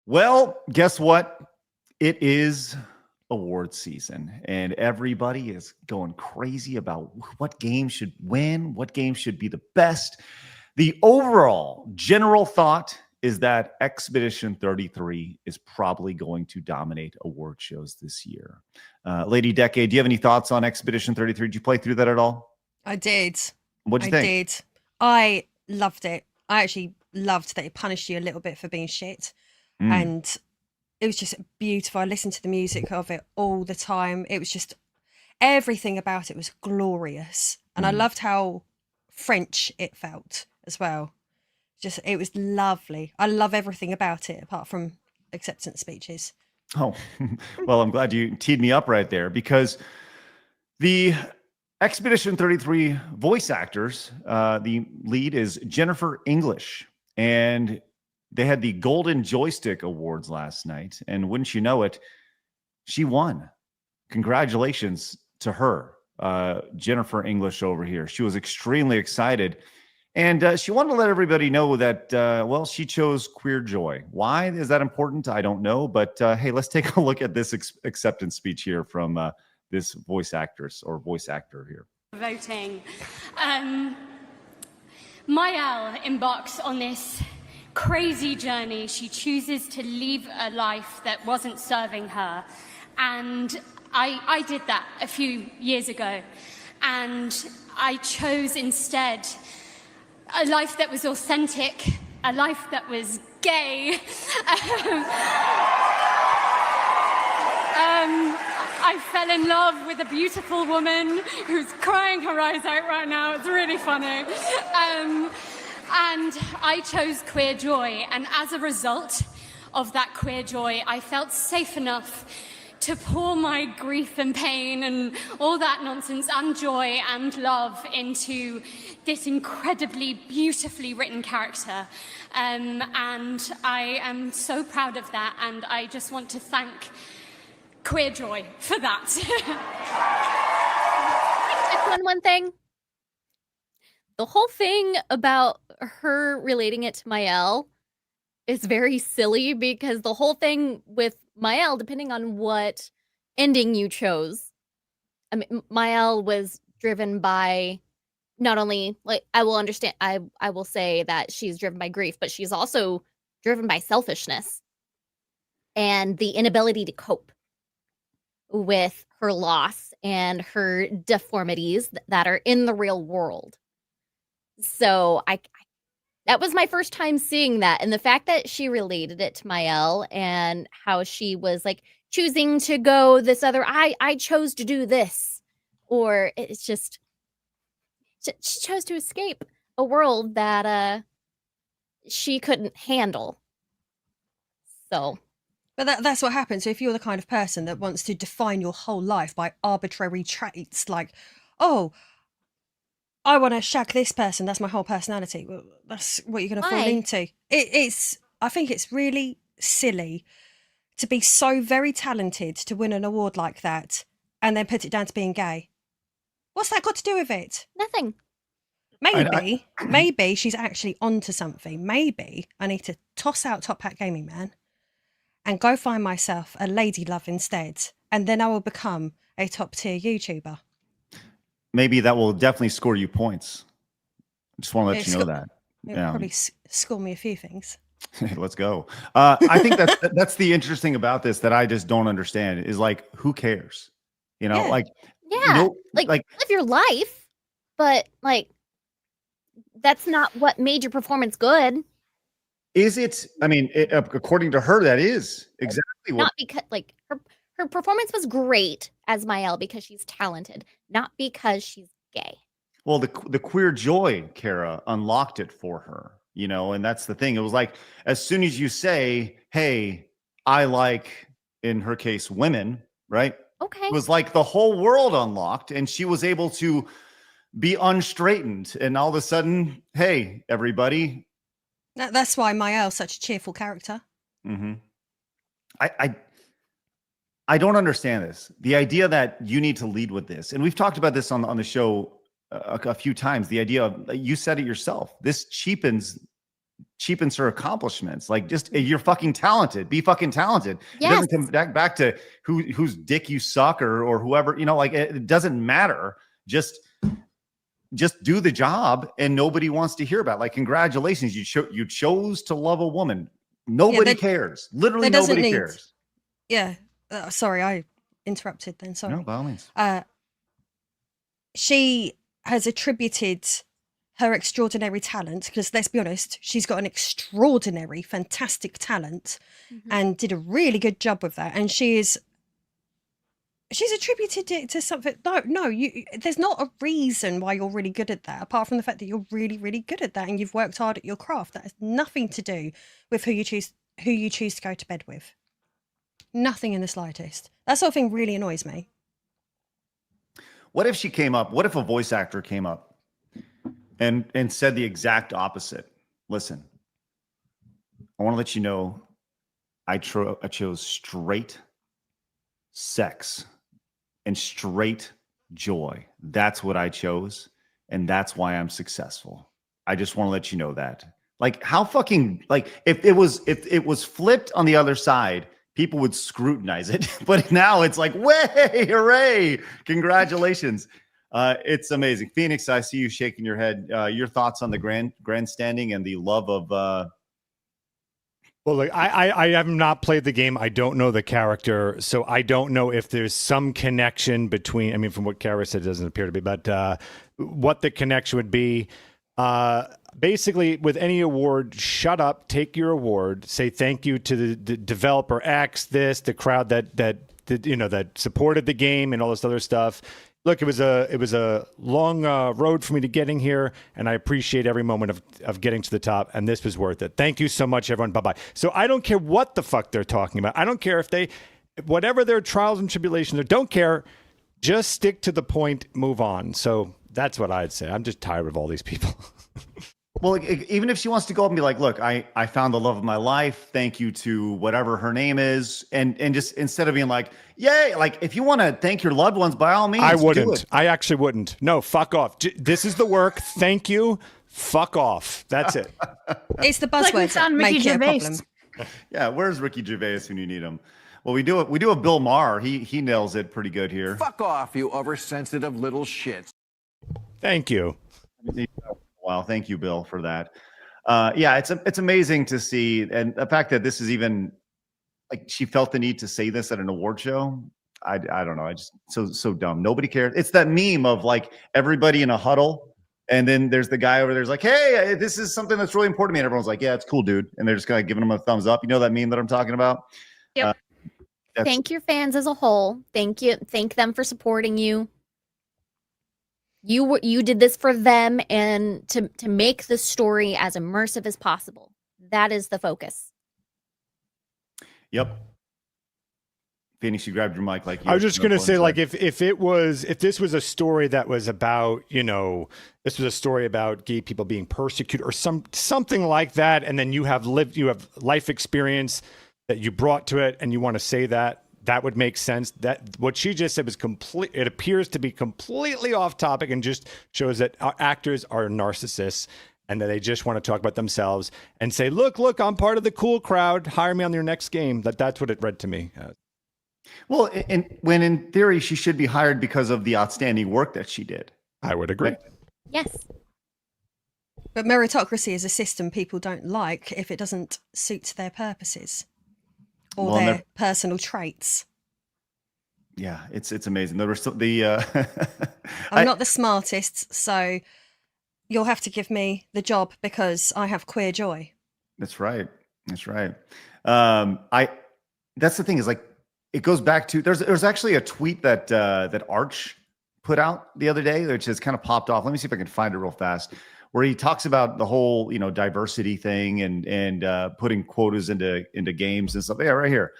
Well, guess what? It is award season, and everybody is going crazy about what game should win, what game should be the best. The overall general thought is that Expedition 33 is probably going to dominate award shows this year. Lady Decade, do you have any thoughts on Expedition 33? Did you play through that at all? I did. What'd I you think? did. I loved it. I actually loved that it punished you a little bit for being shit. Mm. And it was just beautiful. I listened to the music of it all the time. It was just everything about it was glorious. And I loved how French it felt as well. Just it was lovely. I love everything about it apart from acceptance speeches. Oh, well, I'm glad you teed me up right there because the Expedition 33 voice actors, the lead is Jennifer English, and they had the Golden Joystick Awards last night. And wouldn't you know it, she won. Congratulations to her, Jennifer English over here. She was extremely excited. And she wanted to let everybody know that, well, she chose Queer Joy. Why is that important? I don't know. But hey, let's take a look at this acceptance speech here from this voice actress or voice actor here. Voting. Mayal embarks on this crazy journey. She chooses to leave a life that wasn't serving her. And I did that a few years ago. And I chose instead a life that was authentic, a life that was gay. I fell in love with a beautiful woman who's crying her eyes out right now. It's really funny. And I chose queer joy. And as a result of that queer joy, I felt safe enough to pour my grief and pain and all that nonsense and joy and love into this incredibly beautifully written character. And I am so proud of that, and I just want to thank Queer Joy for that. One thing. The whole thing about her relating it to Mael is very silly because the whole thing with Mael, depending on what ending you chose, I mean, Mael was driven by not only, like, I will say that she's driven by grief, but she's also driven by selfishness and the inability to cope with her loss and her deformities that are in the real world. So that was my first time seeing that. And the fact that she related it to Mael and how she was like choosing to go this other, I chose to do this. Or it's just, she chose to escape a world that she couldn't handle. So. But that's what happens. So if you're the kind of person that wants to define your whole life by arbitrary traits, like, oh, I want to shag this person, that's my whole personality. Well, that's what you're going to fall into. I think it's really silly to be so very talented to win an award like that and then put it down to being gay. What's that got to do with it? Nothing. Maybe she's actually onto something. Maybe I need to toss out Top Hat Gaming Man and go find myself a lady love instead, and then I will become a top tier YouTuber. Maybe that will definitely score you points. I just want to let you know that. It will probably score me a few things. Let's go. I think that's the interesting thing about this that I just don't understand is like, who cares? You know, like, live your life, but like, that's not what made your performance good. Is it? I mean, according to her, that is exactly what. Not because like her performance was great as Mael because she's talented, not because she's gay. Well, the Queer Joy, Kara, unlocked it for her, you know, and that's the thing. It was like, as soon as you say, hey, I like, in her case, women, right? Okay. It was like the whole world unlocked and she was able to be unstraightened. And all of a sudden, hey, everybody. That's why Mael's such a cheerful character. Mm-hmm. I don't understand this. The idea that you need to lead with this, and we've talked about this on the show a few times. The idea of, you said it yourself, this cheapens cheapens her accomplishments. Like, just you're fucking talented. Be fucking talented. Yes. It doesn't come back to whose dick you suck or whoever. Like it doesn't matter. Just do the job, and nobody wants to hear about it. Like, congratulations, you chose to love a woman. Nobody cares. Literally, nobody cares. Yeah. Sorry, I interrupted then. Sorry. No, by all means. She has attributed her extraordinary talent, because let's be honest, she's got an extraordinary, fantastic talent and did a really good job with that. And she's attributed it to something. No, there's not a reason why you're really good at that, apart from the fact that you're really, really good at that and you've worked hard at your craft. That has nothing to do with who you choose to go to bed with. Nothing in the slightest. That sort of thing really annoys me. What if a voice actor came up and said the exact opposite? Listen, I want to let you know I chose straight sex and straight joy. That's what I chose, and that's why I'm successful. I just want to let you know that. Like, how fucking, like, if it was flipped on the other side, people would scrutinize it. But now it's like, way, hooray, congratulations. It's amazing. Phoenix, I see you shaking your head. Your thoughts on the grandstanding and the love of... Well, look, I have not played the game. I don't know the character, so I don't know if there's some connection between... I mean, from what Kara said, it doesn't appear to be, but what the connection would be... basically, with any award, shut up, take your award, say thank you to the developer X, the crowd that supported the game and all this other stuff. Look, it was a long road for me to getting here, and I appreciate every moment of getting to the top, and this was worth it. Thank you so much, everyone. Bye-bye. So I don't care what the fuck they're talking about. I don't care if whatever their trials and tribulations are, don't care. Just stick to the point, move on. So that's what I'd say. I'm just tired of all these people. Well, even if she wants to go up and be like, look, I found the love of my life. Thank you to whatever her name is. And just instead of being like, yay, like, if you want to thank your loved ones, by all means, I wouldn't. do it. I actually wouldn't. No, fuck off. This is the work. Thank you. Fuck off. That's it. It's the buzzwords that make it a problem. Yeah, where's Ricky Gervais when you need him? Well, we do a Bill Maher. He nails it pretty good here. Fuck off, you oversensitive little shits. Thank you. Wow, thank you, Bill, for that. Yeah, it's amazing to see, and the fact that this is even like she felt the need to say this at an award show. I don't know. I just so dumb. Nobody cares. It's that meme of like everybody in a huddle, and then there's the guy over there's like, hey, this is something that's really important to me, and everyone's like, yeah, it's cool, dude, and they're just kind of giving them a thumbs up. You know that meme that I'm talking about? Yep. Thank your fans as a whole. Thank you. Thank them for supporting you. You did this for them and to make the story as immersive as possible. That is the focus. Yep. Phoenix, you grabbed your mic like you. I was just gonna say, like, if this was a story that was about, this was a story about gay people being persecuted or something like that, and then you have life experience that you brought to it, and you want to say that would make sense. That what she just said was complete. It appears to be completely off topic and just shows that our actors are narcissists and that they just want to talk about themselves and say, look, I'm part of the cool crowd. Hire me on your next game. That's what it read to me. Well, when in theory she should be hired because of the outstanding work that she did. I would agree. Right? Yes. But meritocracy is a system people don't like if it doesn't suit their purposes or their personal traits. Yeah, it's amazing. There were I'm not the smartest, so you'll have to give me the job because I have queer joy. That's right. That's right. That's the thing is, like, it goes back to there's actually a tweet that Arch put out the other day, which has kind of popped off. Let me see if I can find it real fast, where he talks about the whole diversity thing and putting quotas into games and stuff. Yeah, right here.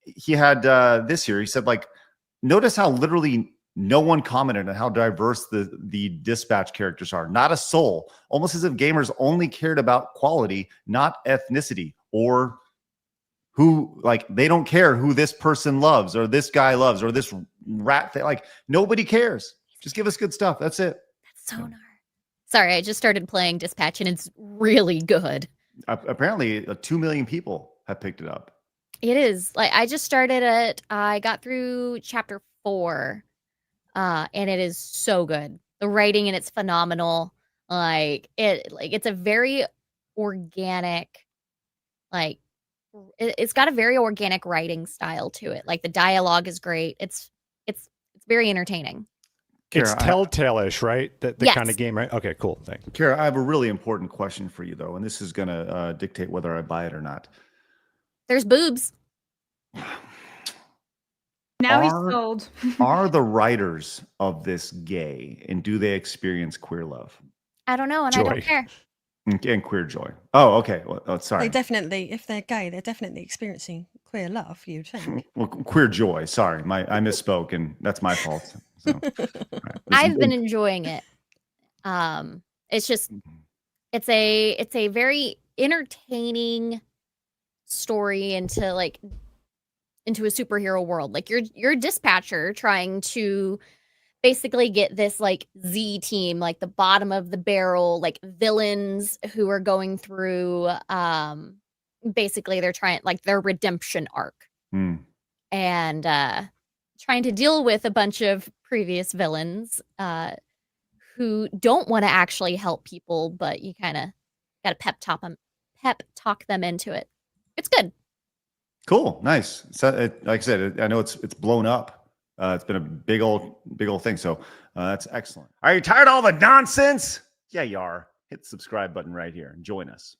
He had this here. He said, like, notice how literally no one commented on how diverse the dispatch characters are. Not a soul. Almost as if gamers only cared about quality, not ethnicity, or who, like, they don't care who this person loves or this guy loves or this rat thing. Like, nobody cares. Just give us good stuff. That's it. That's Sorry, I just started playing Dispatch and it's really good. Apparently, 2 million people have picked it up. It is. Like I just started it. I got through chapter 4. And it is so good. The writing and it's phenomenal. It's a very organic, it's got a very organic writing style to it. Like the dialogue is great. It's very entertaining. It's Kara, Telltale-ish, right? The Yes. kind of game, right? Okay, cool. Thanks. Kara, I have a really important question for you, though, and this is going to dictate whether I buy it or not. There's boobs. Now he's Are- sold. Are the writers of this gay, and do they experience queer love I don't know, and I Joy. don't care. and queer joy? Oh, okay. Well, sorry. They definitely, if they're gay, they're definitely experiencing queer love, you'd think. Well, queer joy. Sorry, I misspoke, and that's my fault. So, all right. I've been enjoying it. It's just it's a very entertaining story into a superhero world. Like you're a dispatcher trying to basically get this like Z team, like the bottom of the barrel, like villains who are going through basically they're trying like their redemption arc. Hmm. And trying to deal with a bunch of previous villains who don't want to actually help people, but you kind of got to pep talk them into it. It's good. Cool, nice. So, like I said, I know it's blown up. It's been a big old thing. So that's excellent. Are you tired of all the nonsense? Yeah, you are. Hit the subscribe button right here and join us.